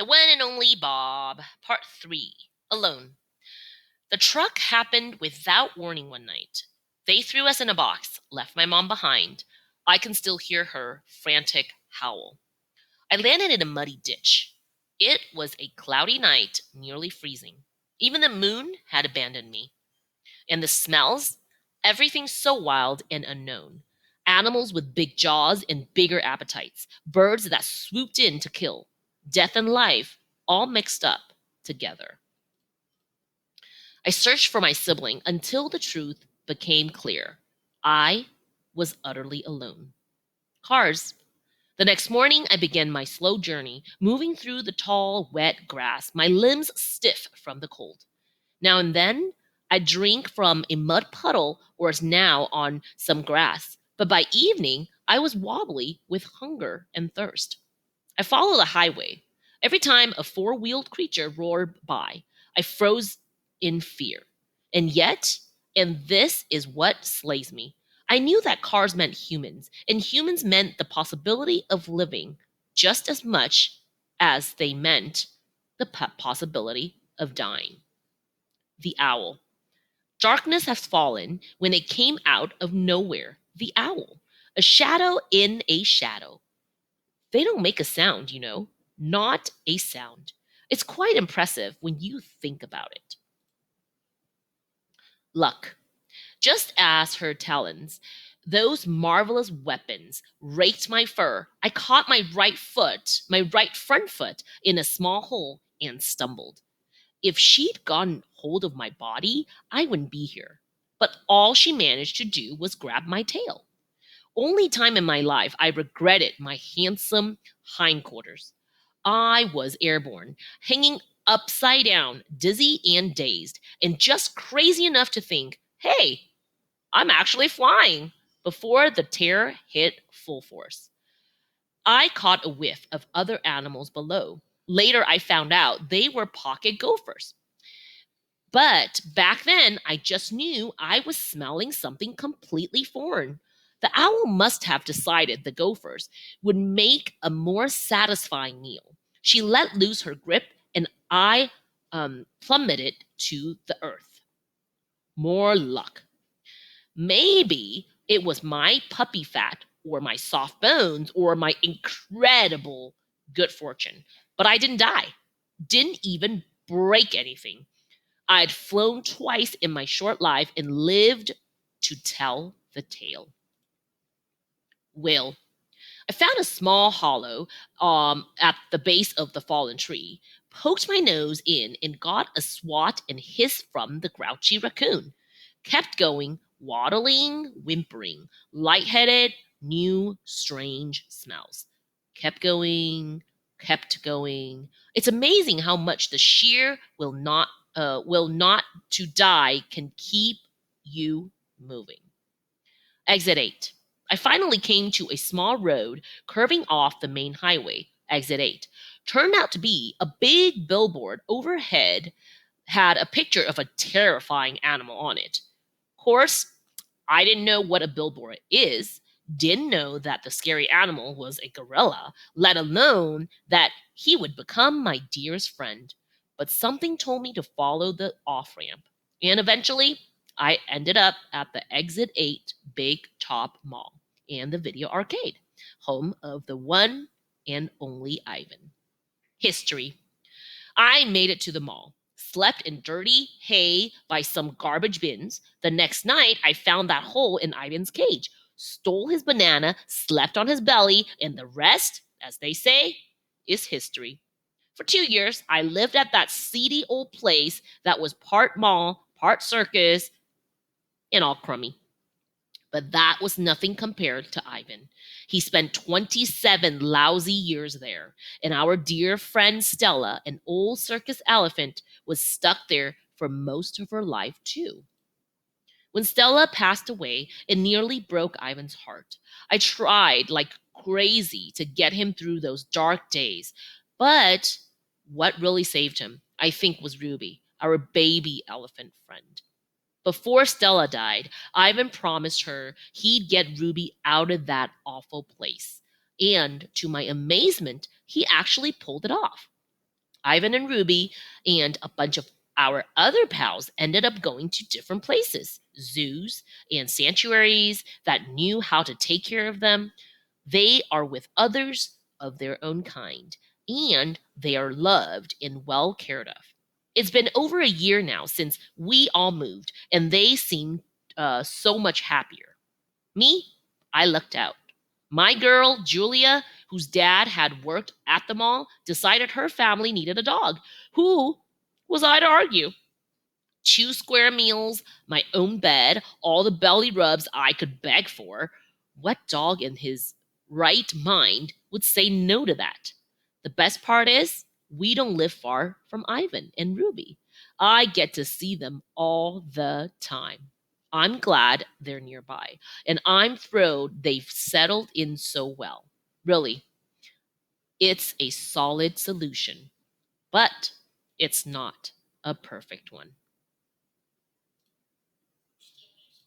The One and Only Bob, Part 3. Alone. The truck happened without warning one night. They threw us in a box, left my mom behind. I can still hear her frantic howl. I landed in a muddy ditch. It was a cloudy night, nearly freezing. Even the moon had abandoned me. And the smells? Everything so wild and unknown. Animals with big jaws and bigger appetites. Birds that swooped in to kill. Death and life, all mixed up together. I searched for my sibling until the truth became clear. I was utterly alone. Cars. The next morning, I began my slow journey, moving through the tall, wet grass, my limbs stiff from the cold. Now and then, I'd drink from a mud puddle or as now on some grass, but by evening, I was wobbly with hunger and thirst. I followed the highway. Every time a four-wheeled creature roared by, I froze in fear. And yet, and this is what slays me, I knew that cars meant humans, and humans meant the possibility of living just as much as they meant the possibility of dying. The owl. Darkness has fallen when it came out of nowhere. The owl. A shadow in a shadow. They don't make a sound, not a sound. It's quite impressive when you think about it. Luck. Just as her talons, those marvelous weapons, raked my fur, I caught my right front foot, in a small hole and stumbled. If she'd gotten hold of my body, I wouldn't be here. But all she managed to do was grab my tail. Only time in my life I regretted my handsome hindquarters. I was airborne, hanging upside down, dizzy and dazed, and just crazy enough to think, hey, I'm actually flying, before the terror hit full force. I caught a whiff of other animals below. Later, I found out they were pocket gophers. But back then, I just knew I was smelling something completely foreign. The owl must have decided the gophers would make a more satisfying meal. She let loose her grip, and I plummeted to the earth. More luck. Maybe it was my puppy fat, or my soft bones, or my incredible good fortune. But I didn't die, didn't even break anything. I'd flown twice in my short life and lived to tell the tale. Will. I found a small hollow at the base of the fallen tree, poked my nose in, and got a swat and hiss from the grouchy raccoon. Kept going, waddling, whimpering, lightheaded, new, strange smells. Kept going, kept going. It's amazing how much the sheer will not to die can keep you moving. Exit 8. I finally came to a small road curving off the main highway. Exit 8. Turned out to be a big billboard overhead, had a picture of a terrifying animal on it. Of course, I didn't know what a billboard is, didn't know that the scary animal was a gorilla, let alone that he would become my dearest friend. But something told me to follow the off ramp. And eventually, I ended up at the Exit 8 Big Top Mall and the video arcade, home of the one and only Ivan. History. I made it to the mall, slept in dirty hay by some garbage bins. The next night, I found that hole in Ivan's cage, stole his banana, slept on his belly, and the rest, as they say, is history. For 2 years, I lived at that seedy old place that was part mall, part circus, and all crummy. But that was nothing compared to Ivan. He spent 27 lousy years there, and our dear friend Stella, an old circus elephant, was stuck there for most of her life, too. When Stella passed away, it nearly broke Ivan's heart. I tried like crazy to get him through those dark days, but what really saved him, I think, was Ruby, our baby elephant friend. Before Stella died, Ivan promised her he'd get Ruby out of that awful place. And to my amazement, he actually pulled it off. Ivan and Ruby and a bunch of our other pals ended up going to different places, zoos and sanctuaries that knew how to take care of them. They are with others of their own kind, and they are loved and well cared of. It's been over a year now since we all moved, and they seem so much happier. Me, I lucked out. My girl, Julia, whose dad had worked at the mall, decided her family needed a dog. Who was I to argue? 2 square meals, my own bed, all the belly rubs I could beg for. What dog in his right mind would say no to that? The best part is, we don't live far from Ivan and Ruby. I get to see them all the time. I'm glad they're nearby, and I'm thrilled they've settled in so well. Really, it's a solid solution, but it's not a perfect one.